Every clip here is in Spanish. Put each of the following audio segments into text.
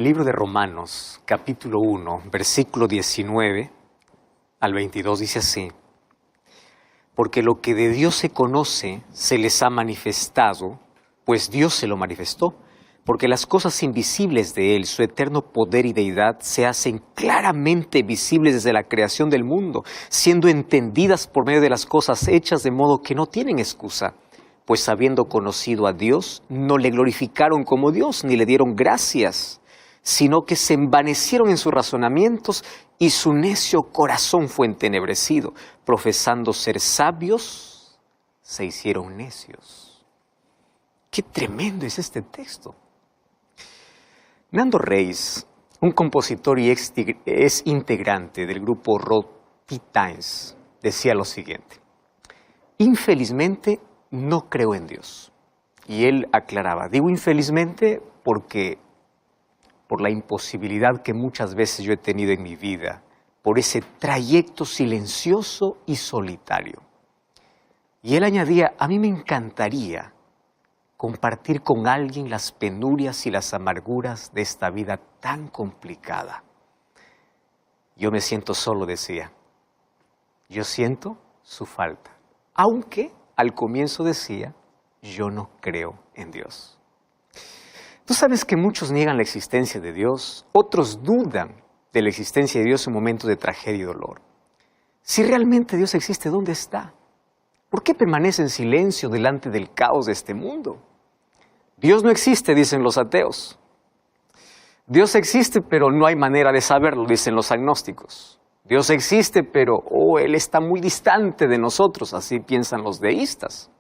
El libro de Romanos, capítulo 1, versículo 19 al 22 dice así: porque lo que de Dios se conoce se les ha manifestado, pues Dios se lo manifestó, porque las cosas invisibles de Él, su eterno poder y deidad, se hacen claramente visibles desde la creación del mundo, siendo entendidas por medio de las cosas hechas, de modo que no tienen excusa. Pues habiendo conocido a Dios, no le glorificaron como Dios, ni le dieron gracias, sino que se envanecieron en sus razonamientos y su necio corazón fue entenebrecido. Profesando ser sabios, se hicieron necios. ¡Qué tremendo es este texto! Nando Reis, un compositor y es integrante del grupo Roti Times, decía lo siguiente: infelizmente no creo en Dios. Y él aclaraba, digo infelizmente porque por la imposibilidad que muchas veces yo he tenido en mi vida, por ese trayecto silencioso y solitario. Y él añadía, a mí me encantaría compartir con alguien las penurias y las amarguras de esta vida tan complicada. Yo me siento solo, decía. Yo siento su falta. Aunque al comienzo decía, yo no creo en Dios. Tú sabes que muchos niegan la existencia de Dios, otros dudan de la existencia de Dios en momentos de tragedia y dolor. Si realmente Dios existe, ¿dónde está? ¿Por qué permanece en silencio delante del caos de este mundo? Dios no existe, dicen los ateos. Dios existe, pero no hay manera de saberlo, dicen los agnósticos. Dios existe, pero Él está muy distante de nosotros, así piensan los deístas.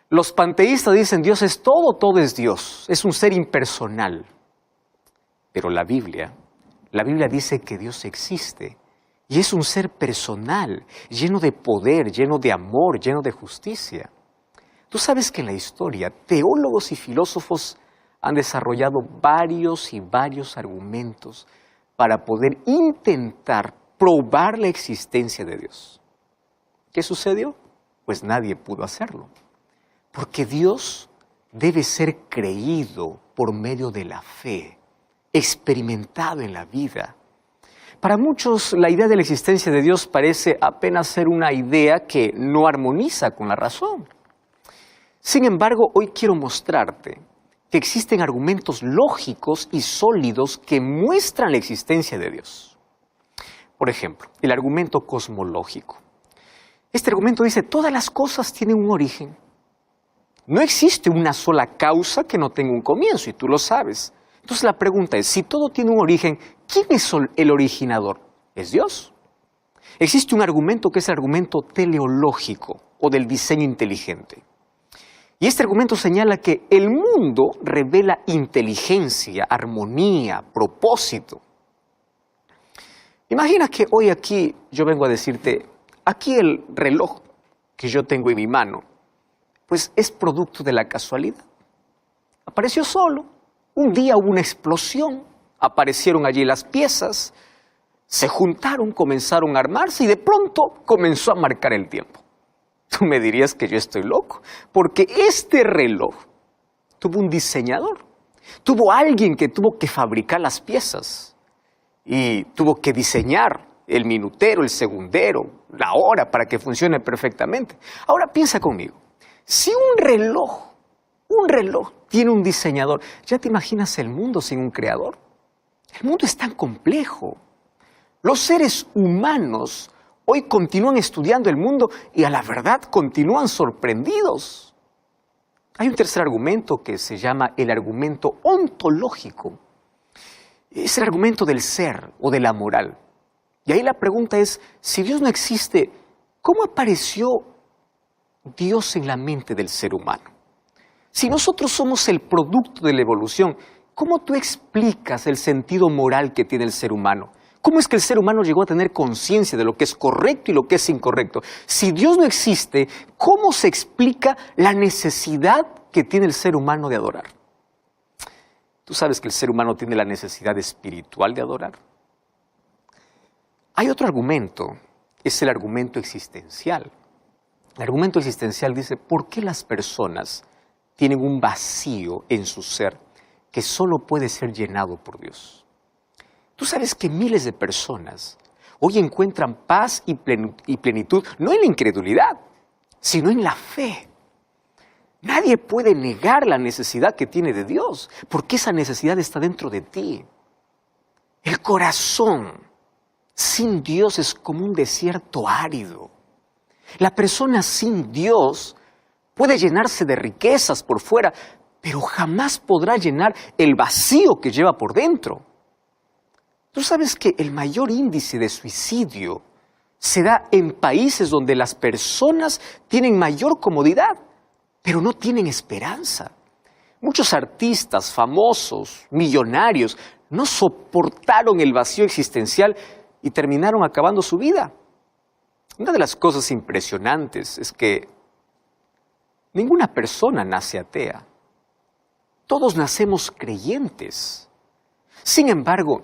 Los panteístas dicen Dios es todo, todo es Dios, es un ser impersonal. Pero la Biblia dice que Dios existe y es un ser personal, lleno de poder, lleno de amor, lleno de justicia. Tú sabes que en la historia teólogos y filósofos han desarrollado varios y varios argumentos para poder intentar probar la existencia de Dios. ¿Qué sucedió? Pues nadie pudo hacerlo. Porque Dios debe ser creído por medio de la fe, experimentado en la vida. Para muchos, la idea de la existencia de Dios parece apenas ser una idea que no armoniza con la razón. Sin embargo, hoy quiero mostrarte que existen argumentos lógicos y sólidos que muestran la existencia de Dios. Por ejemplo, el argumento cosmológico. Este argumento dice, todas las cosas tienen un origen. No existe una sola causa que no tenga un comienzo, y tú lo sabes. Entonces la pregunta es, si todo tiene un origen, ¿quién es el originador? ¿Es Dios? Existe un argumento que es el argumento teleológico o del diseño inteligente. Y este argumento señala que el mundo revela inteligencia, armonía, propósito. Imagina que hoy aquí yo vengo a decirte, aquí el reloj que yo tengo en mi mano, pues es producto de la casualidad. Apareció solo. Un día hubo una explosión, aparecieron allí las piezas, se juntaron, comenzaron a armarse y de pronto comenzó a marcar el tiempo. Tú me dirías que yo estoy loco, porque este reloj tuvo un diseñador, tuvo alguien que tuvo que fabricar las piezas y tuvo que diseñar el minutero, el segundero, la hora para que funcione perfectamente. Ahora piensa conmigo. Si un reloj tiene un diseñador, ¿ya te imaginas el mundo sin un creador? El mundo es tan complejo. Los seres humanos hoy continúan estudiando el mundo y a la verdad continúan sorprendidos. Hay un tercer argumento que se llama el argumento ontológico. Es el argumento del ser o de la moral. Y ahí la pregunta es, si Dios no existe, ¿cómo apareció Dios en la mente del ser humano? Si nosotros somos el producto de la evolución, ¿cómo tú explicas el sentido moral que tiene el ser humano? ¿Cómo es que el ser humano llegó a tener conciencia de lo que es correcto y lo que es incorrecto? Si Dios no existe, ¿cómo se explica la necesidad que tiene el ser humano de adorar? ¿Tú sabes que el ser humano tiene la necesidad espiritual de adorar? Hay otro argumento, es el argumento existencial. El argumento existencial dice, ¿por qué las personas tienen un vacío en su ser que solo puede ser llenado por Dios. Tú sabes que miles de personas hoy encuentran paz y plenitud no en la incredulidad, sino en la fe. Nadie puede negar la necesidad que tiene de Dios, porque esa necesidad está dentro de ti. El corazón sin Dios es como un desierto árido. La persona sin Dios puede llenarse de riquezas por fuera, pero jamás podrá llenar el vacío que lleva por dentro. Tú sabes que el mayor índice de suicidio se da en países donde las personas tienen mayor comodidad, pero no tienen esperanza. Muchos artistas famosos, millonarios, no soportaron el vacío existencial y terminaron acabando su vida. Una de las cosas impresionantes es que ninguna persona nace atea. Todos nacemos creyentes. Sin embargo,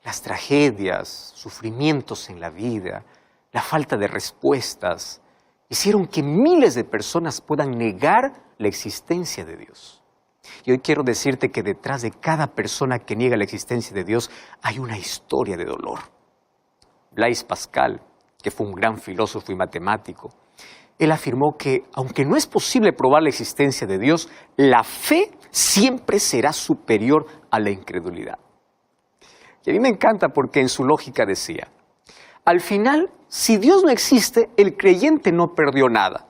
las tragedias, sufrimientos en la vida, la falta de respuestas, hicieron que miles de personas puedan negar la existencia de Dios. Y hoy quiero decirte que detrás de cada persona que niega la existencia de Dios hay una historia de dolor. Blaise Pascal, que fue un gran filósofo y matemático, él afirmó que, aunque no es posible probar la existencia de Dios, la fe siempre será superior a la incredulidad. Y a mí me encanta porque en su lógica decía, al final, si Dios no existe, el creyente no perdió nada.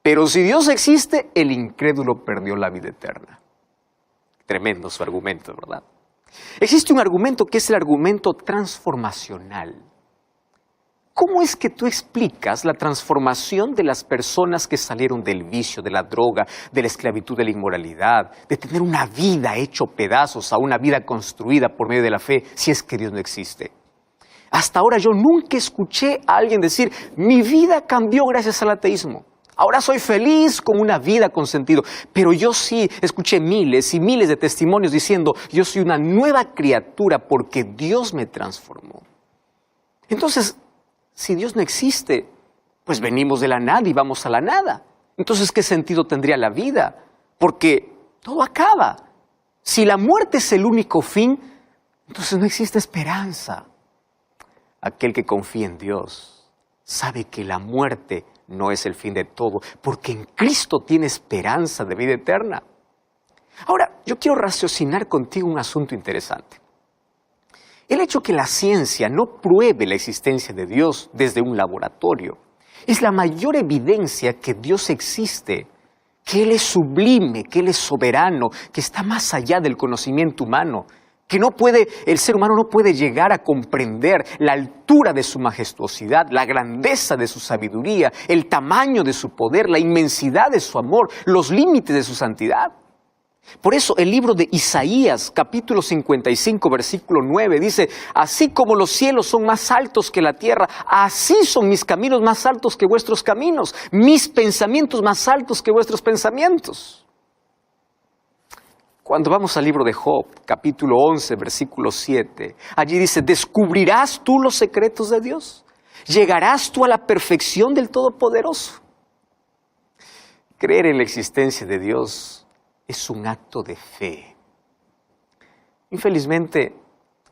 Pero si Dios existe, el incrédulo perdió la vida eterna. Tremendo su argumento, ¿verdad? Existe un argumento que es el argumento transformacional. ¿Cómo es que tú explicas la transformación de las personas que salieron del vicio, de la droga, de la esclavitud, de la inmoralidad, de tener una vida hecho pedazos a una vida construida por medio de la fe, si es que Dios no existe? Hasta ahora yo nunca escuché a alguien decir, mi vida cambió gracias al ateísmo. Ahora soy feliz con una vida con sentido. Pero yo sí escuché miles y miles de testimonios diciendo, yo soy una nueva criatura porque Dios me transformó. Entonces, si Dios no existe, pues venimos de la nada y vamos a la nada. Entonces, ¿qué sentido tendría la vida? Porque todo acaba. Si la muerte es el único fin, entonces no existe esperanza. Aquel que confía en Dios sabe que la muerte no es el fin de todo, porque en Cristo tiene esperanza de vida eterna. Ahora, yo quiero raciocinar contigo un asunto interesante. El hecho que la ciencia no pruebe la existencia de Dios desde un laboratorio es la mayor evidencia que Dios existe, que Él es sublime, que Él es soberano, que está más allá del conocimiento humano, que el ser humano no puede llegar a comprender la altura de su majestuosidad, la grandeza de su sabiduría, el tamaño de su poder, la inmensidad de su amor, los límites de su santidad. Por eso el libro de Isaías, capítulo 55, versículo 9, dice, así como los cielos son más altos que la tierra, así son mis caminos más altos que vuestros caminos, mis pensamientos más altos que vuestros pensamientos. Cuando vamos al libro de Job, capítulo 11, versículo 7, allí dice, ¿descubrirás tú los secretos de Dios? ¿Llegarás tú a la perfección del Todopoderoso? Creer en la existencia de Dios es un acto de fe. Infelizmente,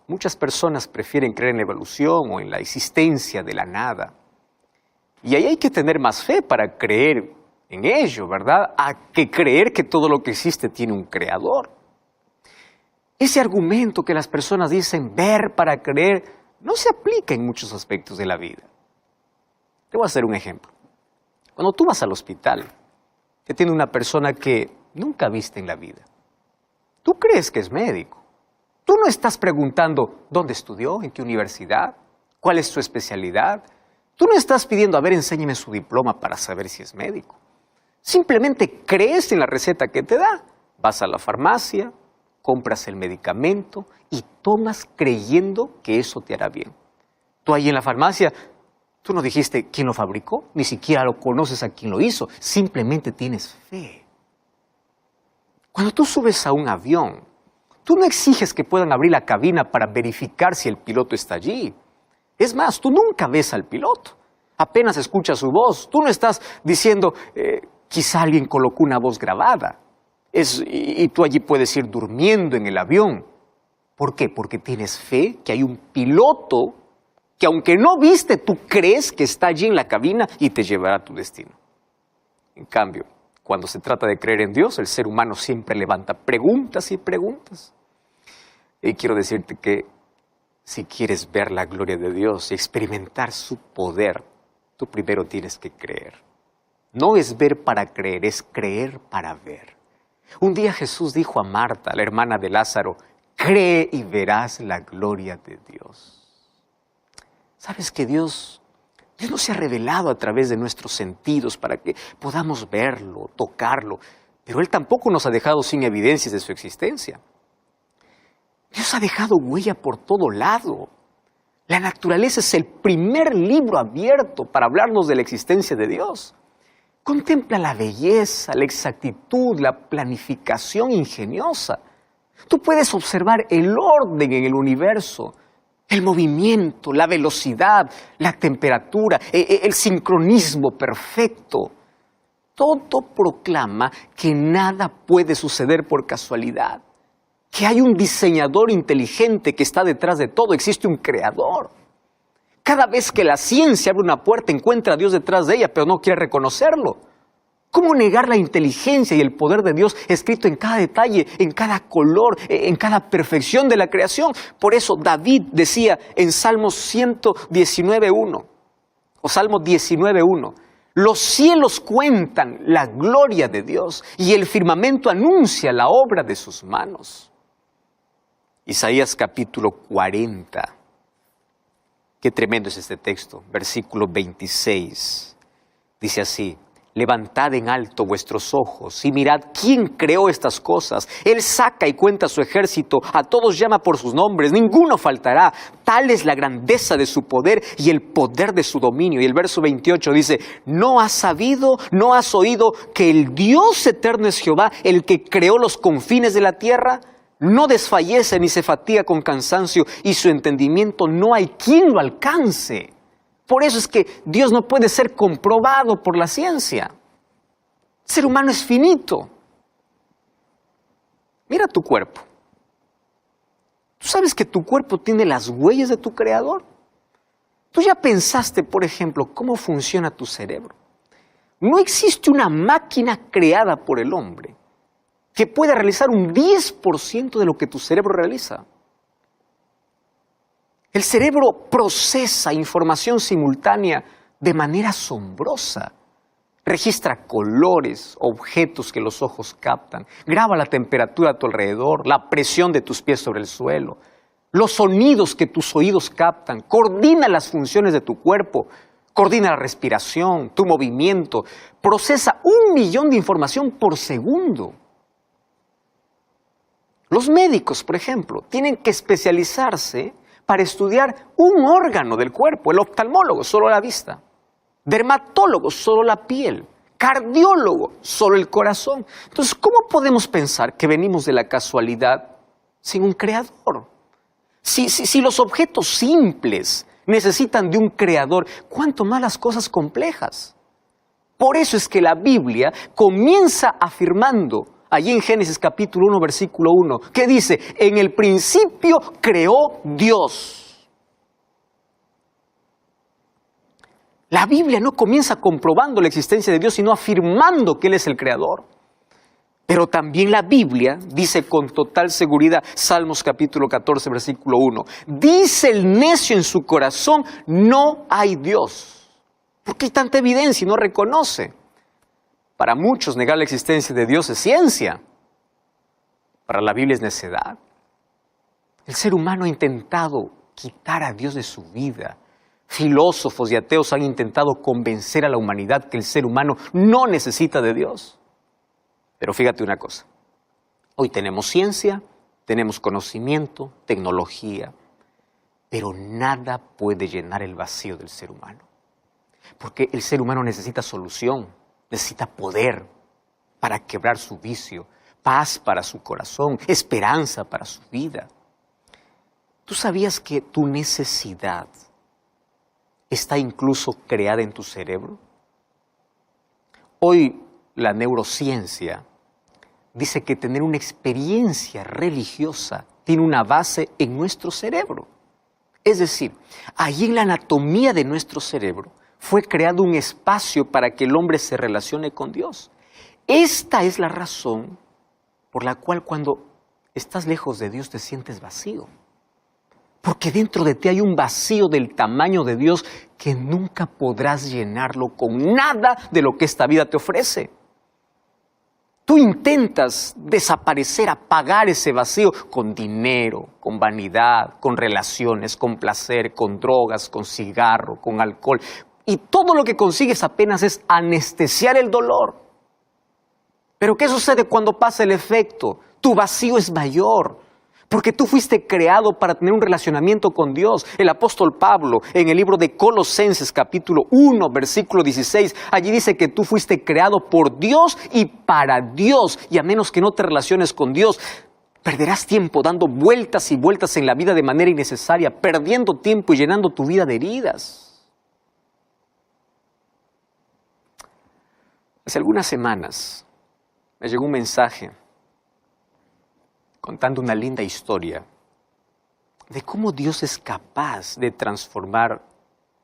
muchas personas prefieren creer en la evolución o en la existencia de la nada. Y ahí hay que tener más fe para creer en ello, ¿verdad? A que creer que todo lo que existe tiene un creador. Ese argumento que las personas dicen ver para creer no se aplica en muchos aspectos de la vida. Te voy a hacer un ejemplo. Cuando tú vas al hospital, te atiende una persona que nunca viste en la vida. Tú crees que es médico. Tú no estás preguntando dónde estudió, en qué universidad, cuál es su especialidad. Tú no estás pidiendo, a ver, enséñeme su diploma para saber si es médico. Simplemente crees en la receta que te da. Vas a la farmacia, compras el medicamento y tomas creyendo que eso te hará bien. Tú ahí en la farmacia, tú no dijiste quién lo fabricó, ni siquiera lo conoces a quién lo hizo, simplemente tienes fe. Cuando tú subes a un avión, tú no exiges que puedan abrir la cabina para verificar si el piloto está allí. Es más, tú nunca ves al piloto, apenas escuchas su voz. Tú no estás diciendo, quizá alguien colocó una voz grabada. y tú allí puedes ir durmiendo en el avión. ¿Por qué? Porque tienes fe que hay un piloto que aunque no viste, tú crees que está allí en la cabina y te llevará a tu destino. En cambio, cuando se trata de creer en Dios, el ser humano siempre levanta preguntas y preguntas. Y quiero decirte que si quieres ver la gloria de Dios y experimentar su poder, tú primero tienes que creer. No es ver para creer, es creer para ver. Un día Jesús dijo a Marta, la hermana de Lázaro, cree y verás la gloria de Dios. ¿Sabes que Dios no se ha revelado a través de nuestros sentidos para que podamos verlo, tocarlo? Pero Él tampoco nos ha dejado sin evidencias de su existencia. Dios ha dejado huella por todo lado. La naturaleza es el primer libro abierto para hablarnos de la existencia de Dios. Contempla la belleza, la exactitud, la planificación ingeniosa. Tú puedes observar el orden en el universo, el movimiento, la velocidad, la temperatura, el sincronismo perfecto. Todo proclama que nada puede suceder por casualidad, que hay un diseñador inteligente que está detrás de todo, existe un creador. Cada vez que la ciencia abre una puerta, encuentra a Dios detrás de ella, pero no quiere reconocerlo. ¿Cómo negar la inteligencia y el poder de Dios escrito en cada detalle, en cada color, en cada perfección de la creación? Por eso David decía en Salmos 119.1 o Salmo 19.1, los cielos cuentan la gloria de Dios y el firmamento anuncia la obra de sus manos. Isaías capítulo 40. Qué tremendo es este texto, versículo 26. Dice así, levantad en alto vuestros ojos y mirad quién creó estas cosas. Él saca y cuenta su ejército, a todos llama por sus nombres, ninguno faltará. Tal es la grandeza de su poder y el poder de su dominio. Y el verso 28 dice, ¿no has sabido, no has oído que el Dios eterno es Jehová, el que creó los confines de la tierra? No desfallece ni se fatiga con cansancio y su entendimiento no hay quien lo alcance. Por eso es que Dios no puede ser comprobado por la ciencia. El ser humano es finito. Mira tu cuerpo. ¿Tú sabes que tu cuerpo tiene las huellas de tu creador? ¿Tú ya pensaste, por ejemplo, cómo funciona tu cerebro? No existe una máquina creada por el hombre que pueda realizar un 10% de lo que tu cerebro realiza. El cerebro procesa información simultánea de manera asombrosa. Registra colores, objetos que los ojos captan, graba la temperatura a tu alrededor, la presión de tus pies sobre el suelo, los sonidos que tus oídos captan, coordina las funciones de tu cuerpo, coordina la respiración, tu movimiento, procesa 1 millón de información por segundo. Los médicos, por ejemplo, tienen que especializarse para estudiar un órgano del cuerpo. El oftalmólogo, solo la vista. Dermatólogo, solo la piel. Cardiólogo, solo el corazón. Entonces, ¿cómo podemos pensar que venimos de la casualidad sin un creador? Si los objetos simples necesitan de un creador, ¿cuánto más las cosas complejas? Por eso es que la Biblia comienza afirmando, allí en Génesis capítulo 1, versículo 1, que dice, en el principio creó Dios. La Biblia no comienza comprobando la existencia de Dios, sino afirmando que Él es el creador. Pero también la Biblia dice con total seguridad, Salmos capítulo 14, versículo 1, dice el necio en su corazón, no hay Dios. ¿Por qué hay tanta evidencia y no reconoce? Para muchos negar la existencia de Dios es ciencia. Para la Biblia es necedad. El ser humano ha intentado quitar a Dios de su vida. Filósofos y ateos han intentado convencer a la humanidad que el ser humano no necesita de Dios. Pero fíjate una cosa. Hoy tenemos ciencia, tenemos conocimiento, tecnología, pero nada puede llenar el vacío del ser humano. Porque el ser humano necesita solución. Necesita poder para quebrar su vicio, paz para su corazón, esperanza para su vida. ¿Tú sabías que tu necesidad está incluso creada en tu cerebro? Hoy la neurociencia dice que tener una experiencia religiosa tiene una base en nuestro cerebro. Es decir, allí en la anatomía de nuestro cerebro fue creado un espacio para que el hombre se relacione con Dios. Esta es la razón por la cual cuando estás lejos de Dios te sientes vacío. Porque dentro de ti hay un vacío del tamaño de Dios que nunca podrás llenarlo con nada de lo que esta vida te ofrece. Tú intentas desaparecer, apagar ese vacío con dinero, con vanidad, con relaciones, con placer, con drogas, con cigarro, con alcohol. Y todo lo que consigues apenas es anestesiar el dolor. Pero ¿qué sucede cuando pasa el efecto? Tu vacío es mayor. Porque tú fuiste creado para tener un relacionamiento con Dios. El apóstol Pablo, en el libro de Colosenses, capítulo 1, versículo 16, allí dice que tú fuiste creado por Dios y para Dios. Y a menos que no te relaciones con Dios, perderás tiempo dando vueltas y vueltas en la vida de manera innecesaria, perdiendo tiempo y llenando tu vida de heridas. Hace algunas semanas me llegó un mensaje contando una linda historia de cómo Dios es capaz de transformar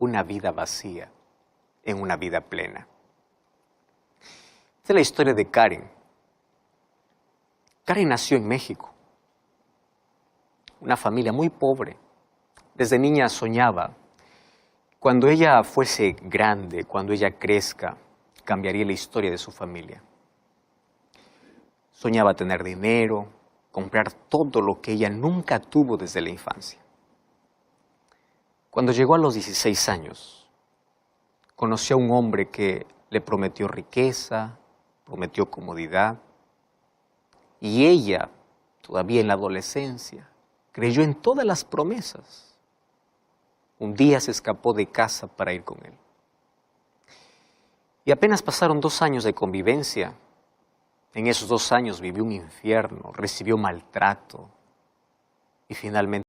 una vida vacía en una vida plena. Esta es la historia de Karen. Karen nació en México, una familia muy pobre. Desde niña soñaba, cuando ella fuese grande, cuando ella crezca, cambiaría la historia de su familia. Soñaba tener dinero, comprar todo lo que ella nunca tuvo desde la infancia. Cuando llegó a los 16 años, conoció a un hombre que le prometió riqueza, prometió comodidad, y ella, todavía en la adolescencia, creyó en todas las promesas. Un día se escapó de casa para ir con él. Y apenas pasaron 2 años de convivencia. En esos 2 años vivió un infierno, recibió maltrato y finalmente